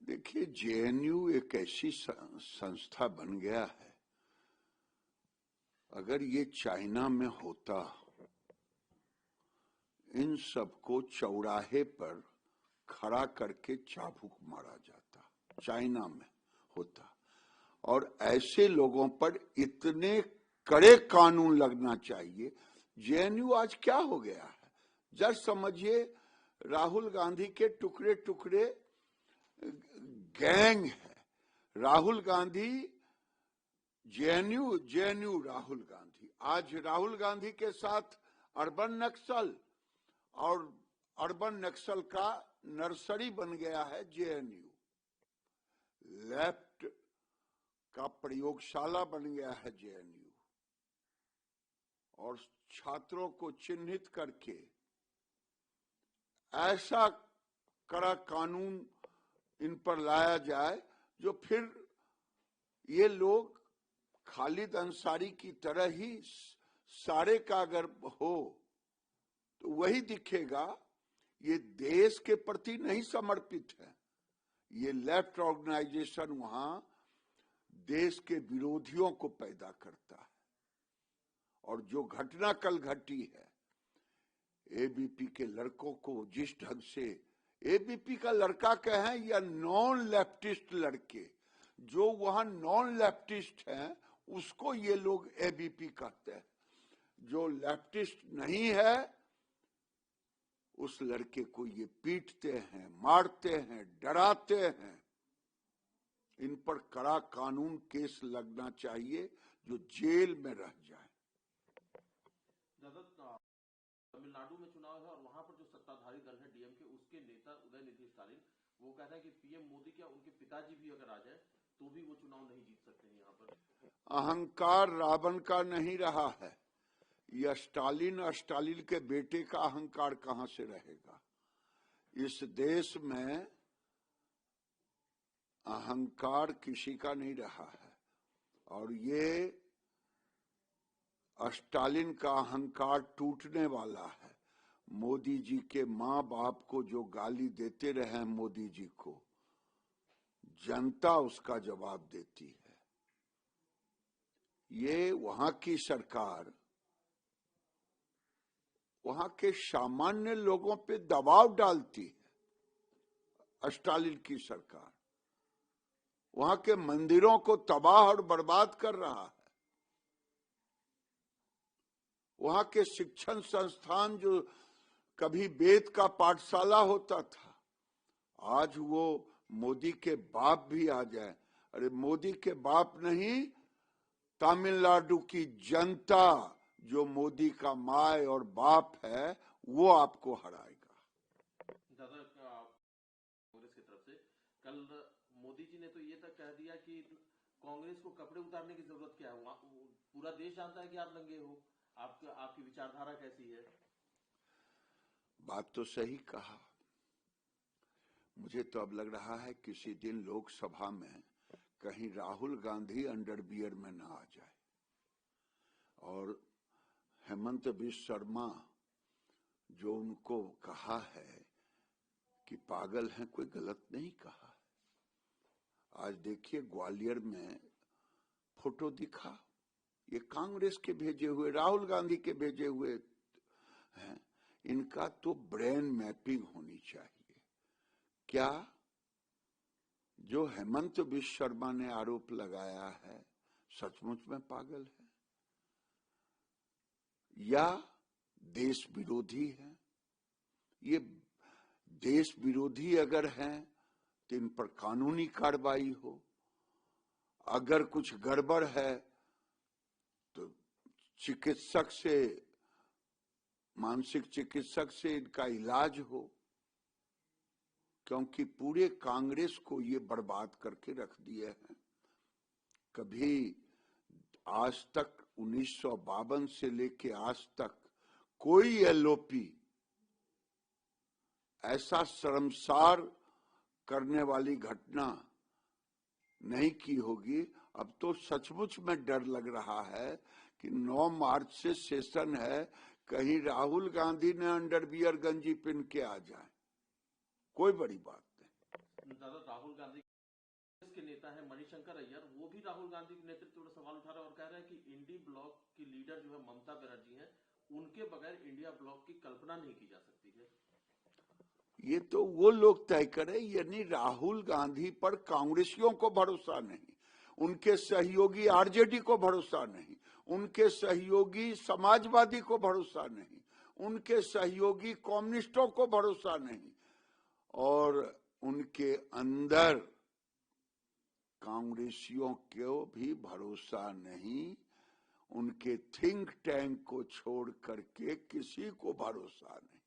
देखिए, जेएनयू एक ऐसी संस्था बन गया है, अगर ये चाइना में होता, इन सबको चौराहे पर खड़ा करके चाबुक मारा जाता। चाइना में होता, और ऐसे लोगों पर इतने कड़े कानून लगना चाहिए। जेएनयू आज क्या हो गया है, जब समझिए राहुल गांधी के टुकड़े टुकड़े गैंग है। Rahul Gandhi JNU, JNU Rahul Gandhi. आज राहुल गांधी के साथ अर्बन नक्सल, और अर्बन नक्सल का नर्सरी बन गया है जेएनयू। लेफ्ट का प्रयोगशाला बन गया है जेएनयू, और छात्रों को चिन्हित करके ऐसा कड़ा कानून इन पर लाया जाए जो फिर ये लोग खालिद अंसारी की तरह ही सारे का अगर हो तो वही दिखेगा ये देश के प्रति नहीं समर्पित है। ये लेफ्ट ऑर्गेनाइजेशन वहां देश के विरोधियों को पैदा करता है। और जो घटना कल घटी है, एबीपी के लड़कों को जिस ढंग से, एबीपी का लड़का कहें या नॉन लेफ्टिस्ट लड़के, जो वहां नॉन लेफ्टिस्ट हैं उसको ये लोग एबीपी कहते हैं। जो लेफ्टिस्ट नहीं है उस लड़के को ये पीटते हैं, मारते हैं, डराते हैं। इन पर कड़ा कानून केस लगना चाहिए, जो जेल में रह जाए। तमिलनाडु में चुनाव है और वहां पर जो सत्ताधारी दल है डीएमके, उसके नेता उदयनिधि स्टालिन वो कहता है कि पीएम मोदी क्या उनके पिताजी भी अगर आ जाए तो भी वो चुनाव नहीं जीत सकते हैं। यहाँ पर अहंकार रावण का नहीं रहा है, यह स्टालिन और स्टालिन के बेटे का अहंकार कहां से रहेगा। इस देश में अहंकार किसी का नहीं रहा है, और ये स्टालिन का अहंकार टूटने वाला है। मोदी जी के मां बाप को जो गाली देते रहे मोदी जी को, जनता उसका जवाब देती है। ये वहां की सरकार वहां के सामान्य लोगों पे दबाव डालती है। स्टालिन की सरकार वहां के मंदिरों को तबाह और बर्बाद कर रहा है। वहां के शिक्षण संस्थान, जो कभी वेद का पाठशाला होता था, आज वो मोदी के बाप भी आ जाए, अरे मोदी के बाप नहीं, तमिलनाडु की जनता जो मोदी का माय और बाप है वो आपको हराएगा। दादा कांग्रेस की तरफ से कल मोदी जी ने तो ये तक कह दिया कि कांग्रेस को कपड़े उतारने की जरूरत क्या है, पूरा देश जानता है कि आप नंगे हो। आपकी विचारधारा कैसी है? बात तो सही कहा। मुझे तो अब लग रहा है किसी दिन लोकसभा में कहीं राहुल गांधी अंडरवियर में ना आ जाए, और हेमंत बिश्व शर्मा जो उनको कहा है कि पागल हैं, कोई गलत नहीं कहा। आज देखिए ग्वालियर में फोटो दिखा, ये कांग्रेस के भेजे हुए, राहुल गांधी के भेजे हुए हैं। इनका तो ब्रेन मैपिंग होनी चाहिए। क्या जो हेमंत बिश्व शर्मा ने आरोप लगाया है सचमुच में पागल है या देश विरोधी है? ये देश विरोधी अगर हैं तो इन पर कानूनी कार्रवाई हो, अगर कुछ गड़बड़ है तो चिकित्सक से, मानसिक चिकित्सक से इनका इलाज हो, क्योंकि पूरे कांग्रेस को ये बर्बाद करके रख दिए हैं। कभी आज तक 1952 से लेके आज तक कोई एलओपी ऐसा शर्मसार करने वाली घटना नहीं की होगी। अब तो सचमुच में डर लग रहा है कि 9 मार्च से सेशन है, कहीं राहुल गांधी ने अंडरवियर गंजी पहन के आ जाए, कोई बड़ी बात नहीं। दादा राहुल गांधी के नेता है मणिशंकर अय्यर, वो भी राहुल गांधी के नेतृत्व में सवाल उठा रहे हैं और कह रहे हैं कि इंडी ब्लॉक की लीडर जो है ममता बनर्जी हैं, उनके बगैर इंडिया ब्लॉक की कल्पना नहीं की जा सकती है। ये तो वो लोग तय करें, यानी राहुल गांधी पर कांग्रेसियों को भरोसा नहीं, उनके सहयोगी आरजेडी को भरोसा नहीं, उनके सहयोगी समाजवादी को भरोसा नहीं, उनके सहयोगी कम्युनिस्टों को भरोसा नहीं, और उनके अंदर कांग्रेसियों को भी भरोसा नहीं, उनके थिंक टैंक को छोड़ करके किसी को भरोसा नहीं।